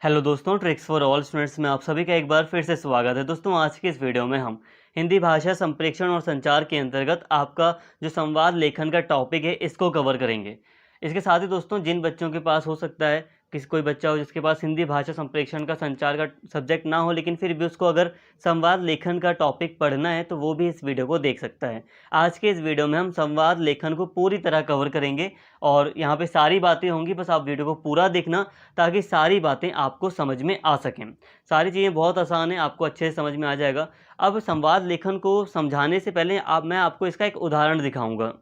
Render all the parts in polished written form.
Hello दोस्तों, tricks for all students में आप सभी का एक बार फिर से स्वागत है। दोस्तों, आज की इस वीडियो में हम हिंदी भाषा संप्रेषण और संचार के अंतर्गत आपका जो संवाद लेखन का टॉपिक है इसको कवर करेंगे। इसके साथ ही दोस्तों, जिन बच्चों के पास हो सकता है किसी कोई बच्चा हो जिसके पास हिंदी भाषा संप्रेषण का संचार का सब्जेक्ट ना हो, लेकिन फिर भी उसको अगर संवाद लेखन का टॉपिक पढ़ना है तो वो भी इस वीडियो को देख सकता है। आज के इस वीडियो में हम संवाद लेखन को पूरी तरह कवर करेंगे और यहाँ पे सारी बातें होंगी, बस आप वीडियो को पूरा देखना ताकि सारी बातें आपको समझ में आ सकें। सारी चीज़ें बहुत आसान है, आपको अच्छे से समझ में आ जाएगा। अब संवाद लेखन को समझाने से पहले मैं आपको इसका एक उदाहरण दिखाऊंगा।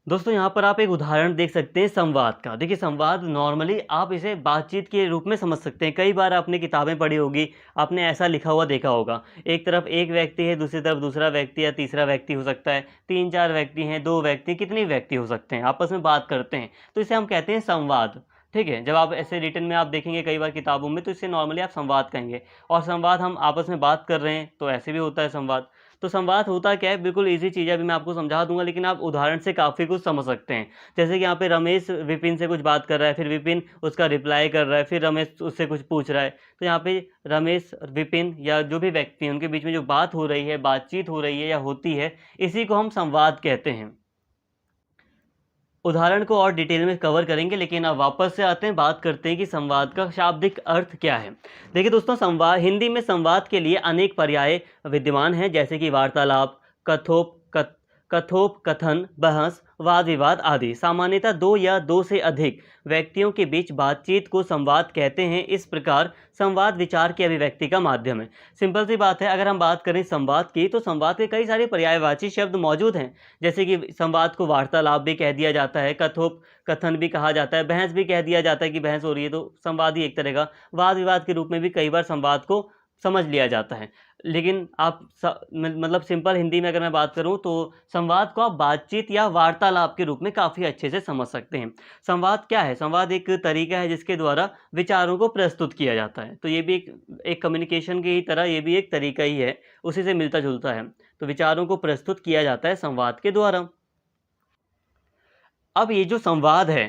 दोस्तों, यहाँ पर आप एक उदाहरण देख सकते हैं संवाद का। देखिए, संवाद नॉर्मली आप इसे बातचीत के रूप में समझ सकते हैं। कई बार आपने किताबें पढ़ी होगी, आपने ऐसा लिखा हुआ देखा होगा, एक तरफ एक व्यक्ति है, दूसरी तरफ दूसरा व्यक्ति या तीसरा व्यक्ति हो सकता है, 3-4 व्यक्ति हैं, 2 व्यक्ति, कितने व्यक्ति हो सकते हैं, आपस में बात करते हैं, तो इसे हम कहते हैं संवाद। ठीक है, जब आप ऐसे रिटन में आप देखेंगे कई बार किताबों में, तो इसे नॉर्मली आप संवाद कहेंगे। और संवाद हम आपस में बात कर रहे हैं तो ऐसे भी होता है संवाद। तो संवाद होता क्या है, बिल्कुल ईजी चीज़ है, अभी मैं आपको समझा दूंगा, लेकिन आप उदाहरण से काफ़ी कुछ समझ सकते हैं। जैसे कि यहाँ पे रमेश विपिन से कुछ बात कर रहा है, फिर विपिन उसका रिप्लाई कर रहा है, फिर रमेश उससे कुछ पूछ रहा है। तो यहाँ पे रमेश, विपिन या जो भी व्यक्ति हैं उनके बीच में जो बात हो रही है, बातचीत हो रही है या होती है, इसी को हम संवाद कहते हैं। उदाहरण को और डिटेल में कवर करेंगे, लेकिन अब वापस से आते हैं, बात करते हैं कि संवाद का शाब्दिक अर्थ क्या है। देखिए दोस्तों, संवाद हिंदी में संवाद के लिए अनेक पर्याय विद्यमान हैं, जैसे कि वार्तालाप, कथोपकथन, बहस, वाद विवाद आदि। सामान्यतः 2 या 2 से अधिक व्यक्तियों के बीच बातचीत को संवाद कहते हैं। इस प्रकार संवाद विचार की अभिव्यक्ति का माध्यम है। सिंपल सी बात है, अगर हम बात करें संवाद की, तो संवाद के कई सारे पर्यायवाची शब्द मौजूद हैं। जैसे कि संवाद को वार्तालाप भी कह दिया जाता है, कथोपकथन भी कहा जाता है, बहस भी कह दिया जाता है कि बहस हो रही है तो संवाद ही एक तरह का। वाद विवाद के रूप में भी कई बार संवाद को समझ लिया जाता है। लेकिन आप मतलब सिंपल हिंदी में अगर मैं बात करूं तो संवाद को आप बातचीत या वार्तालाप के रूप में काफ़ी अच्छे से समझ सकते हैं। संवाद क्या है? संवाद एक तरीका है जिसके द्वारा विचारों को प्रस्तुत किया जाता है। तो ये भी एक कम्युनिकेशन की ही तरह ये भी एक तरीका ही है, उसी से मिलता जुलता है। तो विचारों को प्रस्तुत किया जाता है संवाद के द्वारा। अब ये जो संवाद है,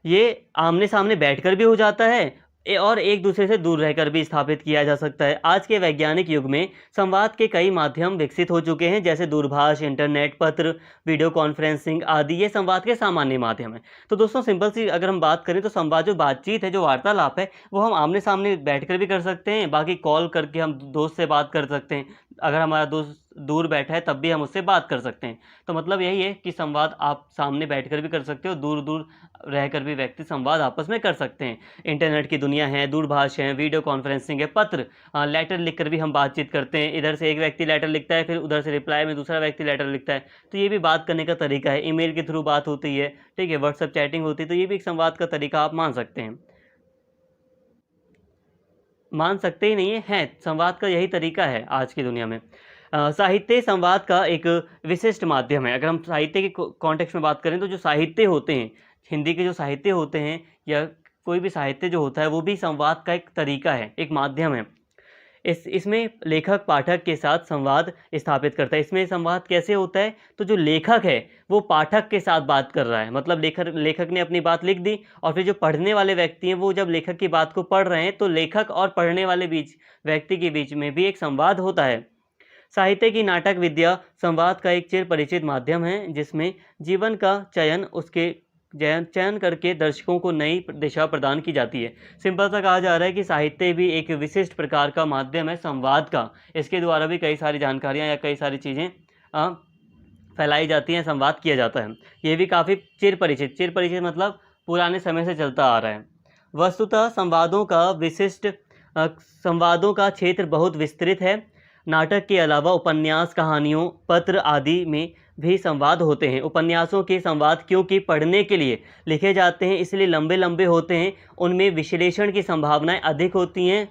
ये आमने सामने बैठकर भी हो जाता है और एक दूसरे से दूर रहकर भी स्थापित किया जा सकता है। आज के वैज्ञानिक युग में संवाद के कई माध्यम विकसित हो चुके हैं, जैसे दूरभाष, इंटरनेट, पत्र, वीडियो कॉन्फ्रेंसिंग आदि। ये संवाद के सामान्य माध्यम है। तो दोस्तों, सिंपल सी अगर हम बात करें तो संवाद जो बातचीत है, जो वार्तालाप है, वो हम आमने सामने बैठकर भी कर सकते हैं। बाकी कॉल करके हम दोस्त से बात कर सकते हैं। अगर हमारा दोस्त दूर बैठा है तब भी हम उससे बात कर सकते हैं। तो मतलब यही है कि संवाद आप सामने बैठकर भी कर सकते हो, दूर दूर रहकर भी व्यक्ति संवाद आपस में कर सकते हैं। इंटरनेट की दुनिया है, दूरभाष है, वीडियो कॉन्फ्रेंसिंग है, पत्र, लेटर लिखकर भी हम बातचीत करते हैं। इधर से एक व्यक्ति लेटर लिखता है, फिर उधर से रिप्लाई में दूसरा व्यक्ति लेटर लिखता है। तो ये भी बात करने का तरीका है। ईमेल के थ्रू बात होती है, ठीक है, व्हाट्सएप चैटिंग होती है। तो ये भी एक संवाद का तरीका आप मान सकते हैं। मान सकते ही नहीं है, संवाद का यही तरीका है आज की दुनिया में। साहित्य संवाद का एक विशिष्ट माध्यम है। अगर हम साहित्य के कॉन्टेक्स्ट में बात करें तो जो साहित्य होते हैं, हिंदी के जो साहित्य होते हैं या कोई भी साहित्य जो होता है, वो भी संवाद का एक तरीका है, एक माध्यम है। इसमें लेखक पाठक के साथ संवाद स्थापित करता है। इसमें संवाद कैसे होता है? तो जो लेखक है वो पाठक के साथ बात कर रहा है, मतलब लेखक ने अपनी बात लिख दी और फिर जो पढ़ने वाले व्यक्ति हैं वो जब लेखक की बात को पढ़ रहे हैं, तो लेखक और पढ़ने वाले व्यक्ति के बीच में भी एक संवाद होता है। साहित्य की नाटक विद्या संवाद का एक चिर परिचित माध्यम है, जिसमें जीवन का चयन करके दर्शकों को नई दिशा प्रदान की जाती है। सिंपल सा कहा जा रहा है कि साहित्य भी एक विशिष्ट प्रकार का माध्यम है संवाद का। इसके द्वारा भी कई सारी जानकारियाँ या कई सारी चीज़ें फैलाई जाती हैं, संवाद किया जाता है। ये भी काफ़ी चिर परिचित मतलब पुराने समय से चलता आ रहा है। वस्तुतः संवादों का क्षेत्र बहुत विस्तृत है। नाटक के अलावा उपन्यास, कहानियों, पत्र आदि में भी संवाद होते हैं। उपन्यासों के संवाद क्योंकि पढ़ने के लिए लिखे जाते हैं, इसलिए लंबे लंबे होते हैं, उनमें विश्लेषण की संभावनाएं अधिक होती हैं।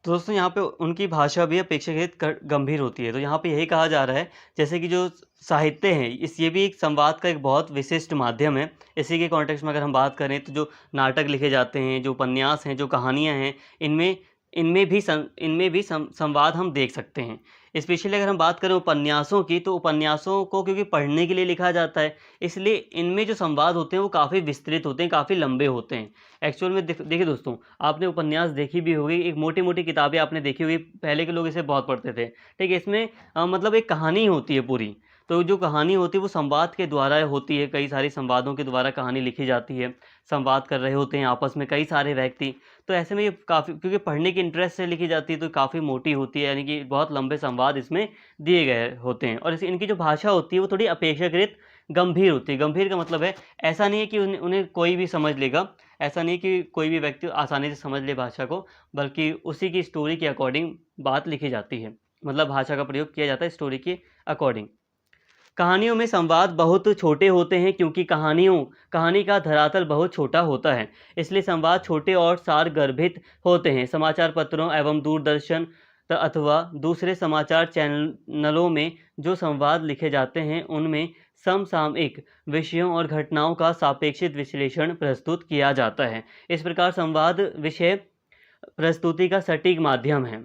तो दोस्तों, यहाँ पे उनकी भाषा भी अपेक्षाकृत गंभीर होती है। तो यहाँ पे यही कहा जा रहा है, जैसे कि जो साहित्य है, ये भी एक संवाद का एक बहुत विशिष्ट माध्यम है। इसी के कॉन्टेक्स्ट में अगर हम बात करें तो जो नाटक लिखे जाते हैं, जो उपन्यास हैं, जो कहानियाँ हैं, इनमें भी संवाद हम देख सकते हैं। स्पेशली अगर हम बात करें उपन्यासों की, तो उपन्यासों को क्योंकि पढ़ने के लिए लिखा जाता है, इसलिए इनमें जो संवाद होते हैं वो काफ़ी विस्तृत होते हैं, काफ़ी लंबे होते हैं। एक्चुअल में देखिए दोस्तों, आपने उपन्यास देखी भी होगी, एक मोटी-मोटी किताबें आपने देखी होगी, पहले के लोग इसे बहुत पढ़ते थे, ठीक है? इसमें मतलब एक कहानी होती है पूरी, तो जो कहानी होती है वो संवाद के द्वारा होती है, कई सारी संवादों के द्वारा कहानी लिखी जाती है, संवाद कर रहे होते हैं आपस में कई सारे व्यक्ति। तो ऐसे में ये काफ़ी, क्योंकि पढ़ने के इंटरेस्ट से लिखी जाती है तो काफ़ी मोटी होती है, यानी कि बहुत लंबे संवाद इसमें दिए गए होते हैं। और इनकी जो भाषा होती है वो थोड़ी अपेक्षाकृत गंभीर होती है। गंभीर का मतलब है, ऐसा नहीं है कि उन्हें कोई भी समझ लेगा, ऐसा नहीं कि कोई भी व्यक्ति आसानी से समझ ले भाषा को, बल्कि उसी की स्टोरी के अकॉर्डिंग बात लिखी जाती है, मतलब भाषा का प्रयोग किया जाता है स्टोरी के अकॉर्डिंग। कहानियों में संवाद बहुत छोटे होते हैं, क्योंकि कहानी का धरातल बहुत छोटा होता है, इसलिए संवाद छोटे और सारगर्भित होते हैं। समाचार पत्रों एवं दूरदर्शन अथवा दूसरे समाचार चैनलों में जो संवाद लिखे जाते हैं उनमें समसामयिक विषयों और घटनाओं का सापेक्षित विश्लेषण प्रस्तुत किया जाता है। इस प्रकार संवाद विषय प्रस्तुति का सटीक माध्यम है।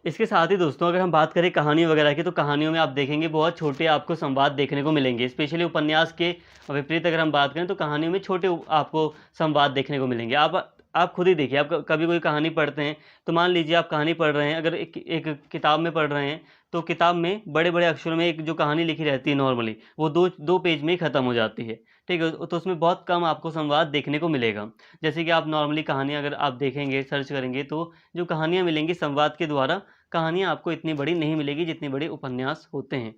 इसके साथ ही दोस्तों, अगर हम बात करें कहानी वगैरह की, तो कहानियों में आप देखेंगे बहुत छोटे आपको संवाद देखने को मिलेंगे। स्पेशली उपन्यास के विपरीत अगर हम बात करें तो कहानियों में छोटे आपको संवाद देखने को मिलेंगे। आप खुद ही देखिए, आप कभी कोई कहानी पढ़ते हैं, तो मान लीजिए आप कहानी पढ़ रहे हैं, अगर एक किताब में पढ़ रहे हैं, तो किताब में बड़े बड़े अक्षरों में एक जो कहानी लिखी रहती है नॉर्मली, वो दो पेज में ही ख़त्म हो जाती है, ठीक है? तो उसमें बहुत कम आपको संवाद देखने को मिलेगा। जैसे कि आप नॉर्मली कहानी अगर आप देखेंगे, सर्च करेंगे, तो जो कहानियाँ मिलेंगी संवाद के द्वारा, कहानियाँ आपको इतनी बड़ी नहीं मिलेगी जितनी बड़े उपन्यास होते हैं।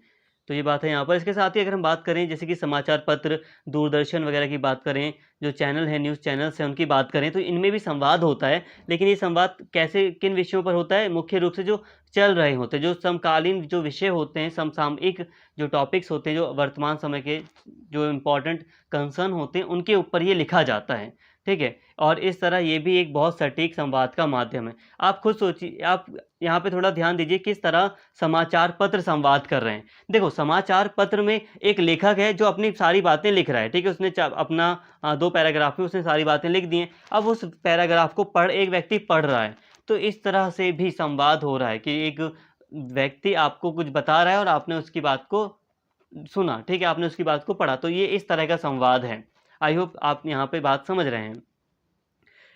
तो ये बात है यहाँ पर। इसके साथ ही अगर हम बात करें जैसे कि समाचार पत्र, दूरदर्शन वगैरह की बात करें, जो चैनल हैं, न्यूज़ चैनल्स हैं, उनकी बात करें, तो इनमें भी संवाद होता है। लेकिन ये संवाद कैसे, किन विषयों पर होता है? मुख्य रूप से जो चल रहे होते हैं, जो समकालीन जो विषय होते हैं, समसामयिक जो टॉपिक्स होते हैं, जो वर्तमान समय के जो इम्पोर्टेंट कंसर्न होते हैं, उनके ऊपर ये लिखा जाता है, ठीक है? और इस तरह ये भी एक बहुत सटीक संवाद का माध्यम है। आप खुद सोचिए, आप यहाँ पे थोड़ा ध्यान दीजिए किस तरह समाचार पत्र संवाद कर रहे हैं। देखो, समाचार पत्र में एक लेखक है जो अपनी सारी बातें लिख रहा है, ठीक है? उसने अपना 2 पैराग्राफ में उसने सारी बातें लिख दी हैं। अब उस पैराग्राफ को एक व्यक्ति पढ़ रहा है, तो इस तरह से भी संवाद हो रहा है कि एक व्यक्ति आपको कुछ बता रहा है और आपने उसकी बात को सुना, ठीक है? आपने उसकी बात को पढ़ा, तो ये इस तरह का संवाद है। आई होप आप यहाँ पे बात समझ रहे हैं।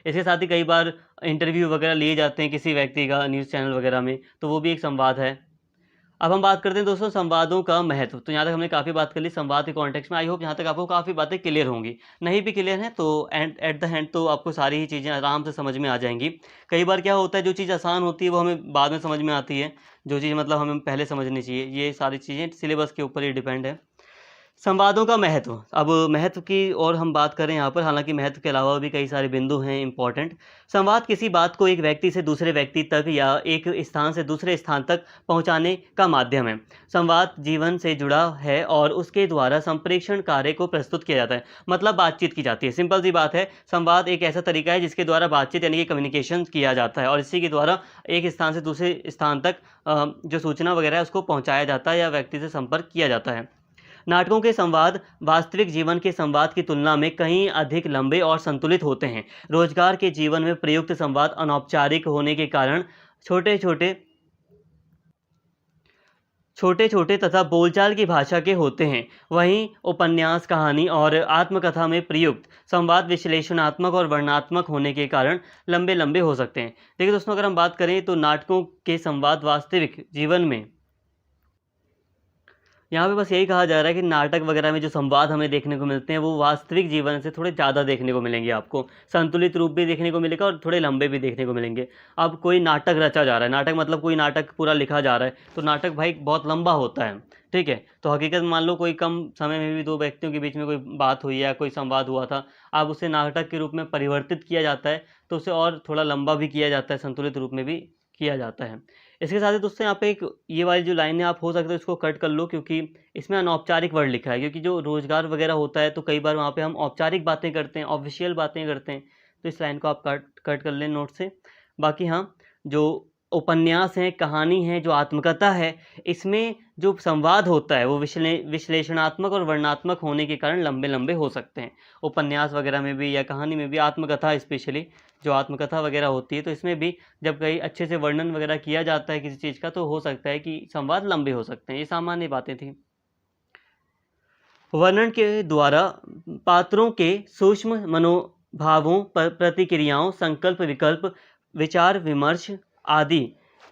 इसके साथ ही कई बार इंटरव्यू वगैरह लिए जाते हैं किसी व्यक्ति का न्यूज़ चैनल वगैरह में, तो वो भी एक संवाद है। अब हम बात करते हैं दोस्तों संवादों का महत्व। तो यहाँ तक हमने काफ़ी बात कर ली संवाद के कॉन्टेक्स्ट में। आई होप यहाँ तक आपको काफ़ी बातें क्लियर होंगी। नहीं भी क्लियर हैं तो एट द एंड तो आपको सारी ही चीज़ें आराम से समझ में आ जाएंगी। कई बार क्या होता है, जो चीज़ आसान होती है वो हमें बाद में समझ में आती है, जो चीज़ मतलब हमें पहले समझनी चाहिए। ये सारी चीज़ें सिलेबस के ऊपर ही डिपेंड है। संवादों का महत्व। अब महत्व की और हम बात करें यहाँ पर, हालांकि महत्व के अलावा भी कई सारे बिंदु हैं इंपॉर्टेंट। संवाद किसी बात को एक व्यक्ति से दूसरे व्यक्ति तक या एक स्थान से दूसरे स्थान तक पहुँचाने का माध्यम है। संवाद जीवन से जुड़ा है और उसके द्वारा संप्रेषण कार्य को प्रस्तुत किया जाता है, मतलब बातचीत की जाती है। सिंपल सी बात है, संवाद एक ऐसा तरीका है जिसके द्वारा बातचीत यानी कि कम्युनिकेशन किया जाता है और इसी के द्वारा एक स्थान से दूसरे स्थान तक जो सूचना वगैरह है उसको पहुँचाया जाता है या व्यक्ति से संपर्क किया जाता है। नाटकों के संवाद वास्तविक जीवन के संवाद की तुलना में कहीं अधिक लंबे और संतुलित होते हैं। रोजगार के जीवन में प्रयुक्त संवाद अनौपचारिक होने के कारण छोटे छोटे तथा बोलचाल की भाषा के होते हैं। वहीं उपन्यास, कहानी और आत्मकथा में प्रयुक्त संवाद विश्लेषणात्मक और वर्णनात्मक होने के कारण लंबे लंबे हो सकते हैं। देखिए दोस्तों, अगर हम बात करें तो नाटकों के संवाद वास्तविक जीवन में, यहाँ पे बस यही कहा जा रहा है कि नाटक वगैरह में जो संवाद हमें देखने को मिलते हैं वो वास्तविक जीवन से थोड़े ज़्यादा देखने को मिलेंगे। आपको संतुलित रूप भी देखने को मिलेगा और थोड़े लंबे भी देखने को मिलेंगे। अब कोई नाटक रचा जा रहा है, नाटक मतलब कोई नाटक पूरा लिखा जा रहा है, तो नाटक भाई बहुत लंबा होता है, ठीक है? तो हकीकत मान लो कोई कम समय में भी 2 व्यक्तियों के बीच में कोई बात हुई या कोई संवाद हुआ था, अब उसे नाटक के रूप में परिवर्तित किया जाता है, तो उसे और थोड़ा लंबा भी किया जाता है, संतुलित रूप में भी किया जाता है। इसके साथ ही दोस्तों यहाँ पे एक ये वाली जो लाइन है, आप हो सकता है इसको कट कर लो, क्योंकि इसमें अनौपचारिक वर्ड लिखा है। क्योंकि जो रोजगार वगैरह होता है तो कई बार वहाँ पे हम औपचारिक बातें करते हैं, ऑफिशियल बातें करते हैं, तो इस लाइन को आप कट कर लें नोट से। बाकी हाँ, जो उपन्यास है, कहानी है, जो आत्मकथा है, इसमें जो संवाद होता है वो विश्लेषणात्मक और वर्णनात्मक होने के कारण लंबे-लंबे हो सकते हैं। उपन्यास वगैरह में भी या कहानी में भी, आत्मकथा स्पेशली जो आत्मकथा वगैरह होती है, तो इसमें भी जब कहीं अच्छे से वर्णन वगैरह किया जाता है किसी चीज़ का, तो हो सकता है कि संवाद लंबे हो सकते हैं। ये सामान्य बातें थी। वर्णन के द्वारा पात्रों के सूक्ष्म मनोभावों, प्रतिक्रियाओं, संकल्प विकल्प, विचार विमर्श आदि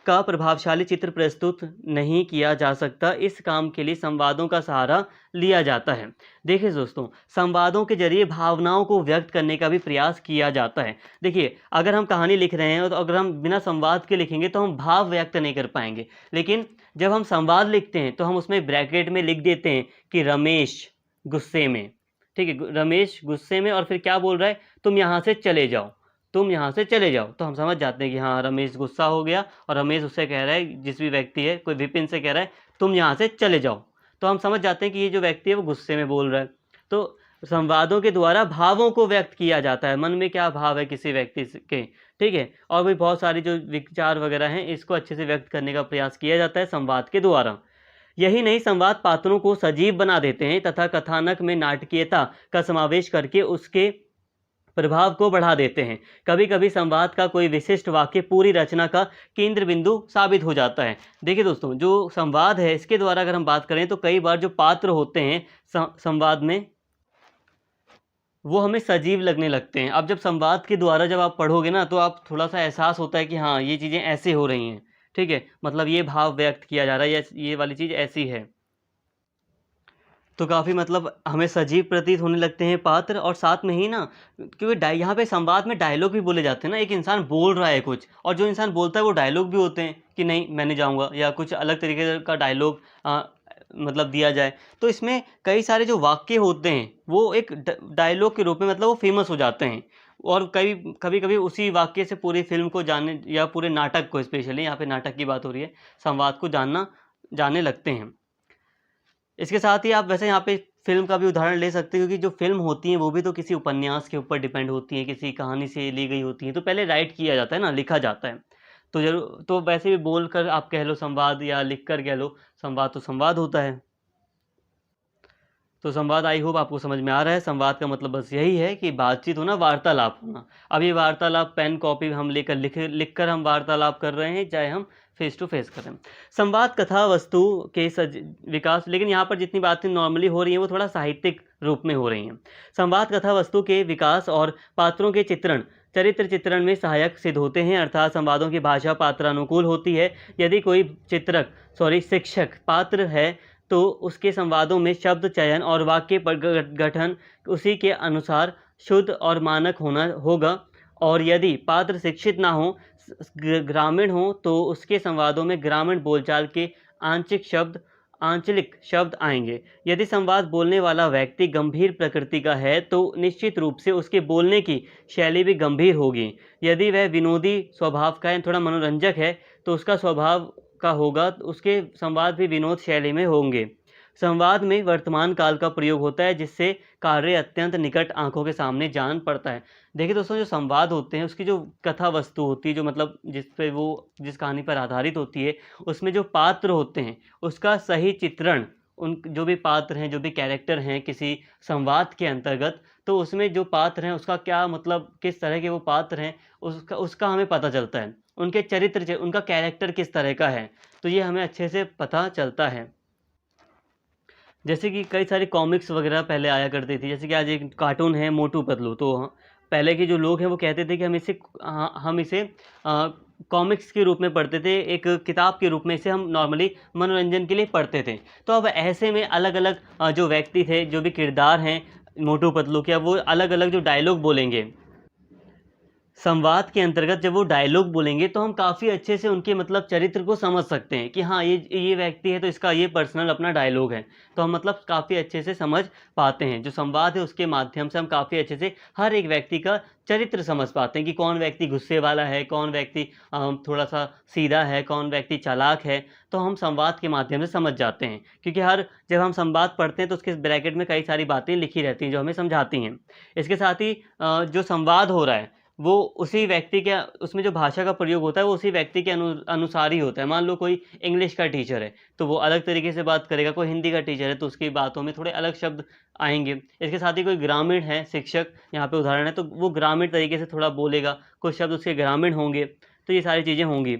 का प्रभावशाली चित्र प्रस्तुत नहीं किया जा सकता। इस काम के लिए संवादों का सहारा लिया जाता है। देखिए दोस्तों, संवादों के जरिए भावनाओं को व्यक्त करने का भी प्रयास किया जाता है। देखिए, अगर हम कहानी लिख रहे हैं तो अगर हम बिना संवाद के लिखेंगे तो हम भाव व्यक्त नहीं कर पाएंगे। लेकिन जब हम संवाद लिखते हैं तो हम उसमें ब्रैकेट में लिख देते हैं कि रमेश गुस्से में, ठीक है, रमेश गुस्से में, और फिर क्या बोल रहा है, तुम यहाँ से चले जाओ, तुम यहाँ से चले जाओ। तो हम समझ जाते हैं कि हाँ, रमेश गुस्सा हो गया और रमेश उससे कह रहा है, जिस भी व्यक्ति है, कोई विपिन से कह रहा है तुम यहाँ से चले जाओ। तो हम समझ जाते हैं कि ये जो व्यक्ति है वो गुस्से में बोल रहा है। तो संवादों के द्वारा भावों को व्यक्त किया जाता है, मन में क्या भाव है किसी व्यक्ति के, ठीक है। और भी बहुत सारी जो विचार वगैरह हैं, इसको अच्छे से व्यक्त करने का प्रयास किया जाता है संवाद के द्वारा। यही नहीं, संवाद पात्रों को सजीव बना देते हैं तथा कथानक में नाटकीयता का समावेश करके उसके प्रभाव को बढ़ा देते हैं। कभी कभी संवाद का कोई विशिष्ट वाक्य पूरी रचना का केंद्र बिंदु साबित हो जाता है। देखिए दोस्तों, जो संवाद है इसके द्वारा अगर हम बात करें तो कई बार जो पात्र होते हैं संवाद में, वो हमें सजीव लगने लगते हैं। अब जब संवाद के द्वारा जब आप पढ़ोगे ना, तो आप थोड़ा सा एहसास होता है कि हाँ, ये चीज़ें ऐसे हो रही हैं, ठीक है, मतलब ये भाव व्यक्त किया जा रहा है या ये वाली चीज़ ऐसी है। तो काफ़ी मतलब हमें सजीव प्रतीत होने लगते हैं पात्र। और साथ में ही ना, क्योंकि यहाँ पे संवाद में डायलॉग भी बोले जाते हैं ना, एक इंसान बोल रहा है कुछ और जो इंसान बोलता है वो डायलॉग भी होते हैं कि नहीं मैं नहीं जाऊँगा, या कुछ अलग तरीके का डायलॉग मतलब दिया जाए। तो इसमें कई सारे जो वाक्य होते हैं वो एक डायलॉग के रूप में मतलब वो फेमस हो जाते हैं, और कभी कभी उसी वाक्य से पूरी फिल्म को जानने या पूरे नाटक को, स्पेशली यहाँ पे नाटक की बात हो रही है, संवाद को जानने लगते हैं। इसके साथ ही आप वैसे यहाँ पे फिल्म का भी उदाहरण ले सकते हैं, क्योंकि जो फिल्म होती हैं वो भी तो किसी उपन्यास के ऊपर डिपेंड होती हैं, किसी कहानी से ली गई होती हैं। तो पहले राइट किया जाता है ना, लिखा जाता है। तो जरूर, तो वैसे भी बोल कर आप कह लो संवाद या लिख कर कह लो संवाद, तो संवाद होता है। तो संवाद आई होप आपको समझ में आ रहा है। संवाद का मतलब बस यही है कि बातचीत होना, वार्तालाप होना। अब ये वार्तालाप पेन कॉपी हम लेकर लिख कर हम वार्तालाप कर रहे हैं, चाहे हम फेस टू फेस करें। संवाद कथा वस्तु के विकास, लेकिन यहाँ पर जितनी बातें नॉर्मली हो रही हैं वो थोड़ा साहित्यिक रूप में हो रही हैं। संवाद कथा वस्तु के विकास और पात्रों के चरित्र चित्रण में सहायक सिद्ध होते हैं, अर्थात संवादों की भाषा पात्रानुकूल होती है। यदि कोई शिक्षक पात्र है तो उसके संवादों में शब्द चयन और वाक्य गठन उसी के अनुसार शुद्ध और मानक होना होगा। और यदि पात्र शिक्षित ना हो, ग्रामीण हो, तो उसके संवादों में ग्रामीण बोलचाल के आंचलिक शब्द आएंगे। यदि संवाद बोलने वाला व्यक्ति गंभीर प्रकृति का है तो निश्चित रूप से उसके बोलने की शैली भी गंभीर होगी। यदि वह विनोदी स्वभाव का है, थोड़ा मनोरंजक है, तो उसका स्वभाव का होगा, उसके संवाद भी विनोद शैली में होंगे। संवाद में वर्तमान काल का प्रयोग होता है, जिससे कार्य अत्यंत निकट आंखों के सामने जान पड़ता है। देखिए दोस्तों, जो संवाद होते हैं उसकी जो कथा वस्तु होती है, जो मतलब जिस कहानी पर आधारित होती है, उसमें जो पात्र होते हैं उसका सही चित्रण, उन जो भी पात्र हैं, जो भी कैरेक्टर हैं किसी संवाद के अंतर्गत, तो उसमें जो पात्र हैं उसका क्या मतलब, किस तरह के वो पात्र हैं, उसका हमें पता चलता है। उनके चरित्र, उनका कैरेक्टर किस तरह का है, तो ये हमें अच्छे से पता चलता है। जैसे कि कई सारी कॉमिक्स वगैरह पहले आया करती थी, जैसे कि आज एक कार्टून है मोटू पतलू। तो पहले के जो लोग हैं वो कहते थे कि हम इसे कॉमिक्स के रूप में पढ़ते थे, एक किताब के रूप में इसे हम नॉर्मली मनोरंजन के लिए पढ़ते थे। तो अब ऐसे में अलग अलग जो व्यक्ति थे, जो भी किरदार हैं मोटू पतलू के, अब वो अलग अलग जो डायलॉग बोलेंगे संवाद के अंतर्गत, जब वो डायलॉग बोलेंगे तो हम काफ़ी अच्छे से उनके मतलब चरित्र को समझ सकते हैं कि हाँ, ये व्यक्ति है तो इसका ये पर्सनल अपना डायलॉग है। तो हम मतलब काफ़ी अच्छे से समझ पाते हैं। जो संवाद है उसके माध्यम से हम काफ़ी अच्छे से हर एक व्यक्ति का चरित्र समझ पाते हैं कि कौन व्यक्ति गुस्से वाला है, कौन व्यक्ति थोड़ा सा सीधा है, कौन व्यक्ति चालाक है। तो हम संवाद के माध्यम से समझ जाते हैं, क्योंकि जब हम संवाद पढ़ते हैं तो उसके ब्रैकेट में कई सारी बातें लिखी रहती हैं जो हमें समझाती हैं। इसके साथ ही जो संवाद हो रहा है वो उसी व्यक्ति के उसमें जो भाषा का प्रयोग होता है वो उसी व्यक्ति के अनुसार ही होता है। मान लो कोई इंग्लिश का टीचर है तो वो अलग तरीके से बात करेगा, कोई हिंदी का टीचर है तो उसकी बातों में थोड़े अलग शब्द आएंगे। इसके साथ ही कोई ग्रामीण है शिक्षक, यहाँ पे उदाहरण है, तो वो ग्रामीण तरीके से थोड़ा बोलेगा, कुछ शब्द उसके ग्रामीण होंगे, तो ये सारी चीज़ें होंगी।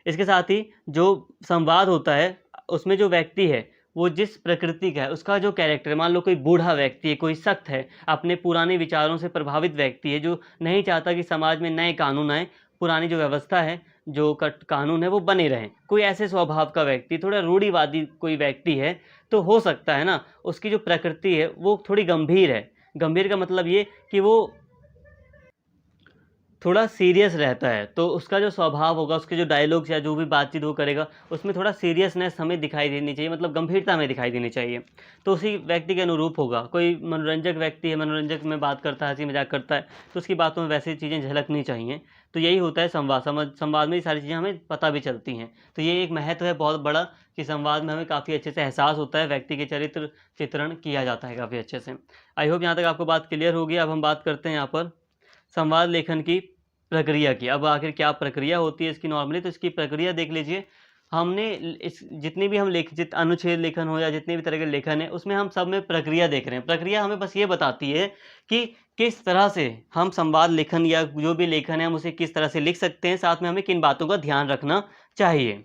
इसके साथ ही जो संवाद होता है उसमें जो व्यक्ति है वो जिस प्रकृति का है, उसका जो कैरेक्टर, मान लो कोई बूढ़ा व्यक्ति है, कोई सख्त है, अपने पुराने विचारों से प्रभावित व्यक्ति है जो नहीं चाहता कि समाज में नए कानून आए, पुरानी जो व्यवस्था है, जो कानून है वो बने रहें, कोई ऐसे स्वभाव का व्यक्ति, थोड़ा रूढ़िवादी कोई व्यक्ति है, तो हो सकता है ना उसकी जो प्रकृति है वो थोड़ी गंभीर है। गंभीर का मतलब ये कि वो थोड़ा सीरियस रहता है, तो उसका जो स्वभाव होगा, उसके जो डायलॉग्स या जो भी बातचीत वो करेगा उसमें थोड़ा सीरियसनेस हमें दिखाई देनी चाहिए, मतलब गंभीरता हमें दिखाई देनी चाहिए, तो उसी व्यक्ति के अनुरूप होगा। कोई मनोरंजक व्यक्ति है, मनोरंजक में बात करता है, हंसी मजाक करता है, तो उसकी बातों में वैसी चीज़ें झलकनी चाहिए। तो यही होता है संवाद। संवाद में ये सारी चीज़ें हमें पता भी चलती हैं। तो ये एक महत्व है बहुत बड़ा कि संवाद में हमें काफ़ी अच्छे से एहसास होता है, व्यक्ति के चरित्र चित्रण किया जाता है काफ़ी अच्छे से। आई होप यहाँ तक आपको बात क्लियर होगी। अब हम बात करते हैं यहाँ पर संवाद लेखन की प्रक्रिया की। अब आखिर क्या प्रक्रिया होती है इसकी नॉर्मली, तो इसकी प्रक्रिया देख लीजिए। हमने इस जितनी भी हम अनुच्छेद लेखन हो या जितने भी तरह के लेखन है उसमें हम सब में प्रक्रिया देख रहे हैं। प्रक्रिया हमें बस ये बताती है कि किस तरह से हम संवाद लेखन या जो भी लेखन है हम उसे किस तरह से लिख सकते हैं, साथ में हमें किन बातों का ध्यान रखना चाहिए।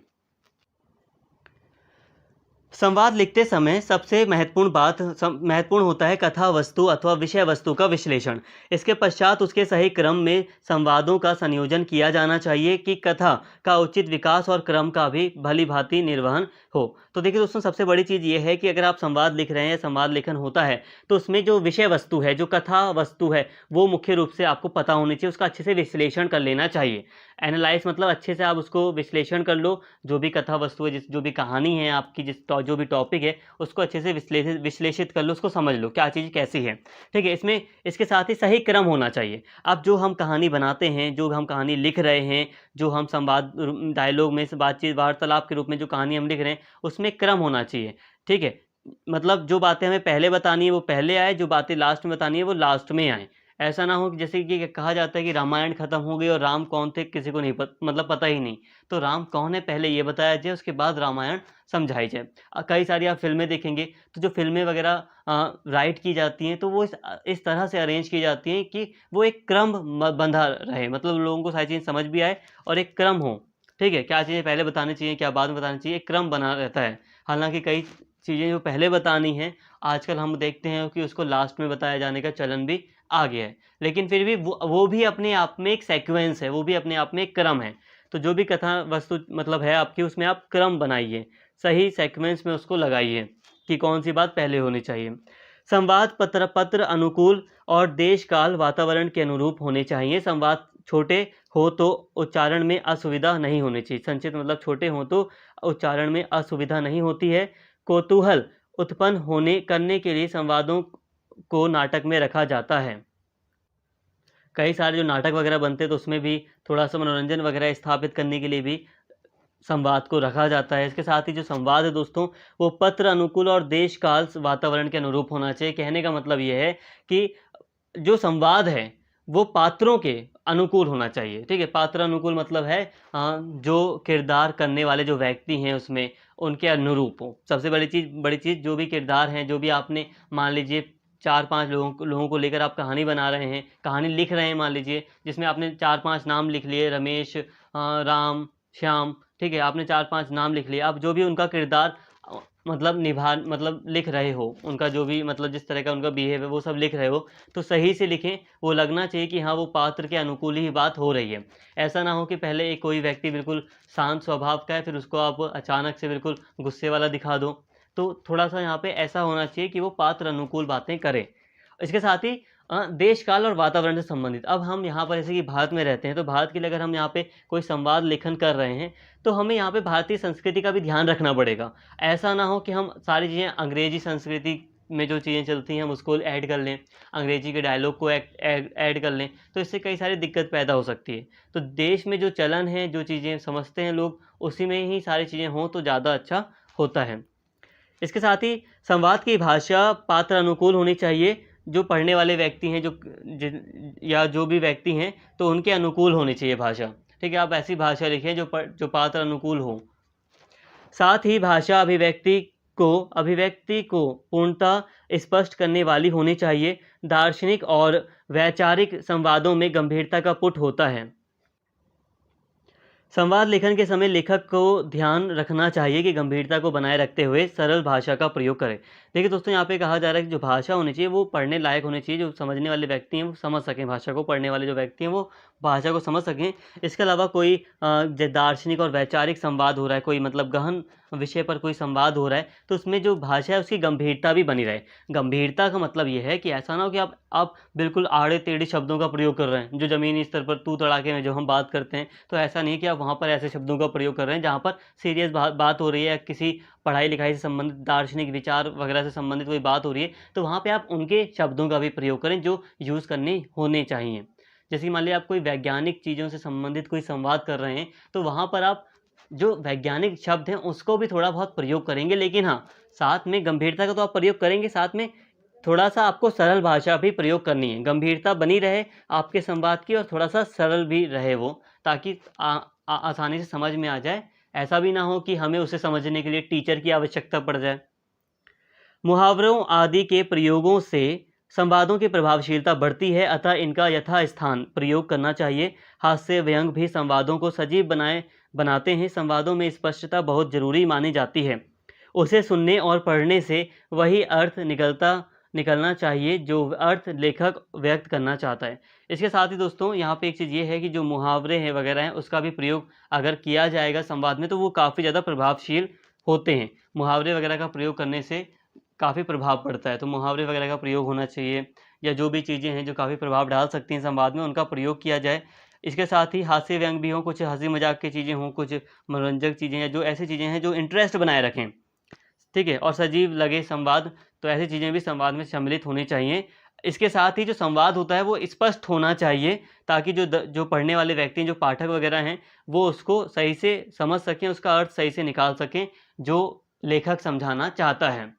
संवाद लिखते समय सबसे महत्वपूर्ण होता है कथा वस्तु अथवा विषय वस्तु का विश्लेषण। इसके पश्चात उसके सही क्रम में संवादों का संयोजन किया जाना चाहिए कि कथा का उचित विकास और क्रम का भी भली भांति निर्वहन हो। तो देखिए दोस्तों, सबसे बड़ी चीज़ ये है कि अगर आप संवाद लिख रहे हैं, संवाद लेखन होता है, तो उसमें जो विषय वस्तु है, जो कथा वस्तु है, वो मुख्य रूप से आपको पता होनी चाहिए, उसका अच्छे से विश्लेषण कर लेना चाहिए। एनालाइज मतलब अच्छे से आप उसको विश्लेषण कर लो, जो भी कथा वस्तु है, जो भी कहानी है आपकी, जो भी टॉपिक है, उसको अच्छे से विश्लेषित कर लो, उसको समझ लो क्या चीज़ कैसी है। ठीक है, इसमें इसके साथ ही सही क्रम होना चाहिए। अब जो हम कहानी बनाते हैं, जो हम कहानी लिख रहे हैं, जो हम संवाद डायलॉग में बातचीत वार्तालाप के रूप में जो कहानी हम लिख रहे हैं, उसमें क्रम होना चाहिए। ठीक है, मतलब जो बातें हमें पहले बतानी है वो पहले आए, जो बातें लास्ट में बतानी है वो लास्ट में आए। ऐसा ना हो कि जैसे कि कहा जाता है कि रामायण खत्म हो गई और राम कौन थे किसी को नहीं मतलब पता ही नहीं, तो राम कौन है पहले ये बताया जाए, उसके बाद रामायण समझाई जाए। कई सारी आप फिल्में देखेंगे तो जो फिल्में वगैरह राइट की जाती हैं तो वो इस तरह से अरेंज की जाती हैं कि वो एक क्रम बंधा रहे, मतलब लोगों को सारी चीज़ें समझ भी आए और एक क्रम हो। ठीक है, क्या चीज़ें पहले बतानी चाहिए, क्या बाद में बतानी चाहिए, एक क्रम बना रहता है। हालांकि कई चीज़ें जो पहले बतानी हैं आजकल हम देखते हैं कि उसको लास्ट में बताया जाने का चलन भी आ गया है, लेकिन फिर भी वो भी अपने आप में एक सीक्वेंस है, वो भी अपने आप में एक क्रम है। तो जो भी कथा वस्तु मतलब है आपकी, उसमें आप क्रम बनाइए, सही सीक्वेंस में उसको लगाइए कि कौन सी बात पहले होनी चाहिए। संवाद पत्र अनुकूल और देश काल वातावरण के अनुरूप होने चाहिए। संवाद छोटे हो तो उच्चारण में असुविधा नहीं होनी चाहिए। संचित मतलब छोटे हो तो उच्चारण में असुविधा नहीं होती है। कौतूहल उत्पन्न करने के लिए संवादों को नाटक में रखा जाता है। कई सारे जो नाटक वगैरह बनते हैं तो उसमें भी थोड़ा सा मनोरंजन वगैरह स्थापित करने के लिए भी संवाद को रखा जाता है। इसके साथ ही जो संवाद है दोस्तों, वो पत्र अनुकूल और देश काल वातावरण के अनुरूप होना चाहिए। कहने का मतलब ये है कि जो संवाद है वो पात्रों के अनुकूल होना चाहिए। ठीक है, पात्र अनुकूल मतलब है जो किरदार करने वाले जो व्यक्ति हैं उसमें उनके अनुरूप हो। सबसे बड़ी चीज़ जो भी किरदार हैं, जो भी आपने मान लीजिए 4-5 लोगों को लेकर आप कहानी बना रहे हैं, कहानी लिख रहे हैं, मान लीजिए जिसमें आपने 4-5 नाम लिख लिए, रमेश, राम, श्याम। ठीक है, आपने 4-5 नाम लिख लिए। अब जो भी उनका किरदार मतलब लिख रहे हो, उनका जो भी मतलब जिस तरह का उनका बिहेव है वो सब लिख रहे हो, तो सही से लिखें। वो लगना चाहिए कि हाँ वो पात्र के अनुकूल ही बात हो रही है। ऐसा ना हो कि पहले एक कोई व्यक्ति बिल्कुल शांत स्वभाव का है, फिर उसको आप अचानक से बिल्कुल गुस्से वाला दिखा दो। तो थोड़ा सा यहाँ पे ऐसा होना चाहिए कि वो पात्र अनुकूल बातें करे। इसके साथ ही देश काल और वातावरण से संबंधित, अब हम यहाँ पर जैसे कि भारत में रहते हैं, तो भारत के लिए अगर हम यहाँ पे कोई संवाद लेखन कर रहे हैं तो हमें यहाँ पे भारतीय संस्कृति का भी ध्यान रखना पड़ेगा। ऐसा ना हो कि हम सारी चीज़ें अंग्रेजी संस्कृति में जो चीज़ें चलती हैं हम उसको ऐड कर लें, अंग्रेजी के डायलॉग को ऐड कर लें, तो इससे कई सारी दिक्कत पैदा हो सकती है। तो देश में जो चलन है, जो चीज़ें समझते हैं लोग, उसी में ही सारी चीज़ें हों तो ज़्यादा अच्छा होता है। इसके साथ ही संवाद की भाषा पात्र अनुकूल होनी चाहिए। जो पढ़ने वाले व्यक्ति हैं या जो भी व्यक्ति हैं तो उनके अनुकूल होनी चाहिए भाषा। ठीक है, आप ऐसी भाषा लिखें जो पात्र अनुकूल हो। साथ ही भाषा अभिव्यक्ति को पूर्णतः स्पष्ट करने वाली होनी चाहिए। दार्शनिक और वैचारिक संवादों में गंभीरता का पुट होता है। संवाद लेखन के समय लेखक को ध्यान रखना चाहिए कि गंभीरता को बनाए रखते हुए सरल भाषा का प्रयोग करें। देखिए दोस्तों, यहाँ पे कहा जा रहा है कि जो भाषा होनी चाहिए वो पढ़ने लायक होनी चाहिए, जो समझने वाले व्यक्ति हैं वो समझ सकें भाषा को, पढ़ने वाले जो व्यक्ति हैं वो भाषा को समझ सकें। इसके अलावा कोई दार्शनिक और वैचारिक संवाद हो रहा है, कोई मतलब गहन विषय पर कोई संवाद हो रहा है, तो उसमें जो भाषा है उसकी गंभीरता भी बनी रहे। गंभीरता का मतलब ये है कि ऐसा ना हो कि आप बिल्कुल आड़े टेढ़े शब्दों का प्रयोग कर रहे हैं, जो ज़मीनी स्तर पर तू तड़ाके में जो हम बात करते हैं, तो ऐसा नहीं है कि आप वहाँ पर ऐसे शब्दों का प्रयोग कर रहे हैं जहाँ पर सीरियस बात हो रही है, किसी पढ़ाई लिखाई से संबंधित, दार्शनिक विचार वगैरह से संबंधित कोई बात हो रही है, तो वहाँ पे आप उनके शब्दों का भी प्रयोग करें जो यूज़ करने होने चाहिए। जैसे कि मान लिया आप कोई वैज्ञानिक चीज़ों से संबंधित कोई संवाद कर रहे हैं, तो वहाँ पर आप जो वैज्ञानिक शब्द हैं उसको भी थोड़ा बहुत प्रयोग करेंगे, लेकिन हाँ, साथ में गंभीरता का तो आप प्रयोग करेंगे, साथ में थोड़ा सा आपको सरल भाषा भी प्रयोग करनी है। गंभीरता बनी रहे आपके संवाद की और थोड़ा सा सरल भी रहे वो, ताकि आसानी से समझ में आ जाए। ऐसा भी ना हो कि हमें उसे समझने के लिए टीचर की आवश्यकता पड़ जाए। मुहावरों आदि के प्रयोगों से संवादों की प्रभावशीलता बढ़ती है, अतः इनका यथास्थान प्रयोग करना चाहिए। हास्य व्यंग भी संवादों को सजीव बनाते हैं। संवादों में स्पष्टता बहुत जरूरी मानी जाती है। उसे सुनने और पढ़ने से वही अर्थ निकलना चाहिए जो अर्थ लेखक व्यक्त करना चाहता है। इसके साथ ही दोस्तों यहाँ पे एक चीज़ ये है कि जो मुहावरे हैं वगैरह हैं उसका भी प्रयोग अगर किया जाएगा संवाद में तो वो काफ़ी ज़्यादा प्रभावशील होते हैं। मुहावरे वगैरह का प्रयोग करने से काफ़ी प्रभाव पड़ता है, तो मुहावरे वगैरह का प्रयोग होना चाहिए, या जो भी चीज़ें हैं जो काफ़ी प्रभाव डाल सकती हैं संवाद में उनका प्रयोग किया जाए। इसके साथ ही हास्य व्यंग भी हों, कुछ हंसी मजाक की चीज़ें हों, कुछ मनोरंजक चीज़ें, या जो ऐसी चीज़ें हैं जो इंटरेस्ट बनाए रखें, ठीक है, और सजीव लगे संवाद, तो ऐसी चीज़ें भी संवाद में सम्मिलित होनी चाहिए। इसके साथ ही जो संवाद होता है वो स्पष्ट होना चाहिए, ताकि जो पढ़ने वाले व्यक्ति हैं, जो पाठक वगैरह हैं, वो उसको सही से समझ सकें, उसका अर्थ सही से निकाल सकें जो लेखक समझाना चाहता है।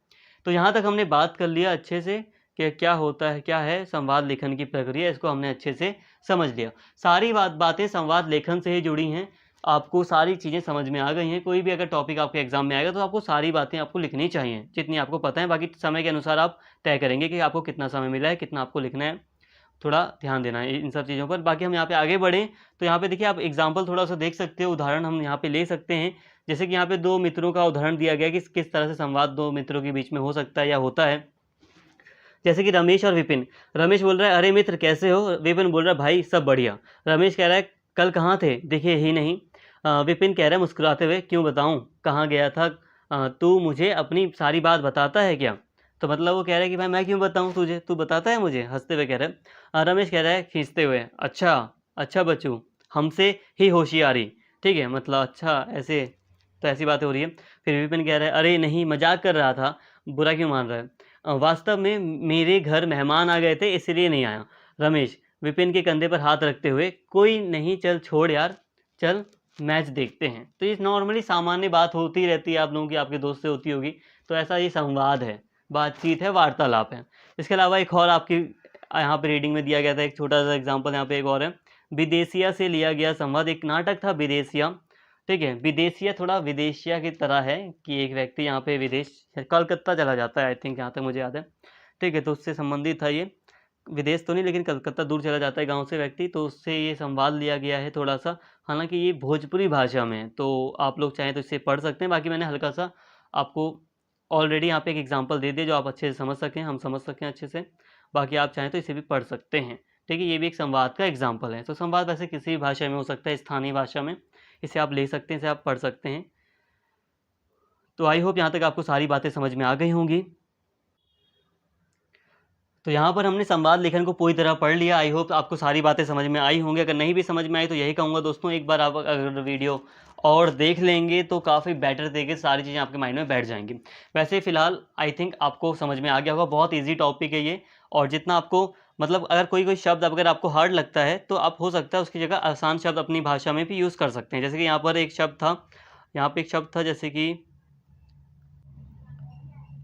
तो यहाँ तक हमने बात कर लिया अच्छे से कि क्या होता है, क्या है संवाद लेखन की प्रक्रिया, इसको हमने अच्छे से समझ लिया। सारी बातें संवाद लेखन से ही जुड़ी हैं, आपको सारी चीज़ें समझ में आ गई हैं। कोई भी अगर टॉपिक आपके एग्जाम में आएगा तो आपको सारी बातें आपको लिखनी चाहिए जितनी आपको पता है। बाकी समय के अनुसार आप तय करेंगे कि आपको कितना समय मिला है, कितना आपको लिखना है, थोड़ा ध्यान देना है इन सब चीज़ों पर। बाकी हम यहाँ पे आगे बढ़ें तो यहाँ पे देखिए आप एग्जाम्पल थोड़ा सा देख सकते हो, उदाहरण हम यहाँ पे ले सकते हैं। जैसे कि यहाँ पे दो मित्रों का उदाहरण दिया गया कि किस तरह से संवाद दो मित्रों के बीच में हो सकता है या होता है। जैसे कि रमेश और विपिन। रमेश बोल रहा है अरे मित्र कैसे हो, विपिन बोल रहा है भाई सब बढ़िया। रमेश कह रहा है कल कहाँ थे, दिखे ही नहीं। विपिन कह रहा है मुस्कुराते हुए क्यों बताऊँ, कहाँ गया था, तू मुझे अपनी सारी बात बताता है क्या। तो मतलब वो कह रहा है कि भाई मैं क्यों बताऊँ तुझे, तू बताता है मुझे, हंसते हुए कह रहा है। रमेश कह रहा है खींचते हुए अच्छा अच्छा बच्चू, हमसे ही होशियारी, ठीक है, मतलब अच्छा ऐसे, तो ऐसी बातें हो रही है। फिर विपिन कह रहा है अरे नहीं मजाक कर रहा था, बुरा क्यों मान रहा है, वास्तव में मेरे घर मेहमान आ गए थे इसलिए नहीं आया। रमेश विपिन के कंधे पर हाथ रखते हुए कोई नहीं चल छोड़ यार, चल मैच देखते हैं। तो ये नॉर्मली सामान्य बात होती रहती है आप लोगों की, आपके दोस्त से होती होगी। तो ऐसा ये संवाद है, बातचीत है, वार्तालाप है। इसके अलावा एक और आपकी यहाँ पे रीडिंग में दिया गया था एक छोटा सा एग्जाम्पल, यहाँ पे एक और है। विदेशिया से लिया गया संवाद, एक नाटक था विदेशिया, ठीक है। विदेशिया थोड़ा विदेशिया की तरह है कि एक व्यक्ति यहाँ पे विदेश कलकत्ता चला जाता है, आई थिंक, यहाँ तक मुझे याद है, ठीक है। तो उससे संबंधित था ये, विदेश तो नहीं लेकिन कलकत्ता दूर चला जाता है गांव से व्यक्ति, तो उससे ये संवाद लिया गया है थोड़ा सा। हालांकि ये भोजपुरी भाषा में है, तो आप लोग चाहें तो इसे पढ़ सकते हैं। बाकी मैंने हल्का सा आपको ऑलरेडी यहाँ पे एक एग्जांपल दे दिया जो आप अच्छे से समझ सकें, हम समझ सकें अच्छे से। बाकी आप चाहें तो इसे भी पढ़ सकते हैं, ठीक है। ये भी एक संवाद का एग्जाम्पल है। तो संवाद वैसे किसी भी भाषा में हो सकता है, स्थानीय भाषा में इसे आप ले सकते हैं, इसे आप पढ़ सकते हैं। तो आई होप यहाँ तक आपको सारी बातें समझ में आ गई होंगी। तो यहाँ पर हमने संवाद लेखन को पूरी तरह पढ़ लिया। आई होप आपको सारी बातें समझ में आई होंगी। अगर नहीं भी समझ में आई तो यही कहूँगा दोस्तों, एक बार आप अगर वीडियो और देख लेंगे तो काफ़ी बेटर तरीके से सारी चीज़ें आपके माइंड में बैठ जाएंगी। वैसे फ़िलहाल आई थिंक आपको समझ में आ गया होगा, बहुत ईजी टॉपिक है ये। और जितना आपको मतलब अगर कोई शब्द अगर आपको हार्ड लगता है तो आप हो सकता है उसकी जगह आसान शब्द अपनी भाषा में भी यूज़ कर सकते हैं। जैसे कि यहाँ पर एक शब्द था, यहाँ पर एक शब्द था जैसे कि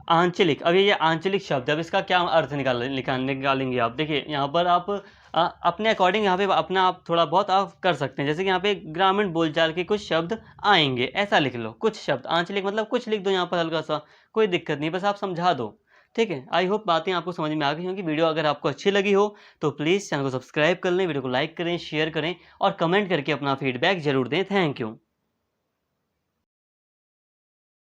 आंचलिक, अब ये आंचलिक शब्द है, अब इसका क्या अर्थ निकालेंगे आप। देखिए यहाँ पर आप अपने अकॉर्डिंग यहाँ पे अपना आप थोड़ा बहुत आप कर सकते हैं। जैसे कि यहाँ पे ग्रामीण बोलचाल के कुछ शब्द आएंगे, ऐसा लिख लो, कुछ शब्द। आंचलिक मतलब कुछ लिख दो यहाँ पर हल्का सा, कोई दिक्कत नहीं, बस आप समझा दो। ठीक है, आई होप बातें आपको समझ में आ गई होंगी। वीडियो अगर आपको अच्छी लगी हो तो प्लीज़ चैनल को सब्सक्राइब कर लें, वीडियो को लाइक करें, शेयर करें और कमेंट करके अपना फीडबैक जरूर दें। Thank you.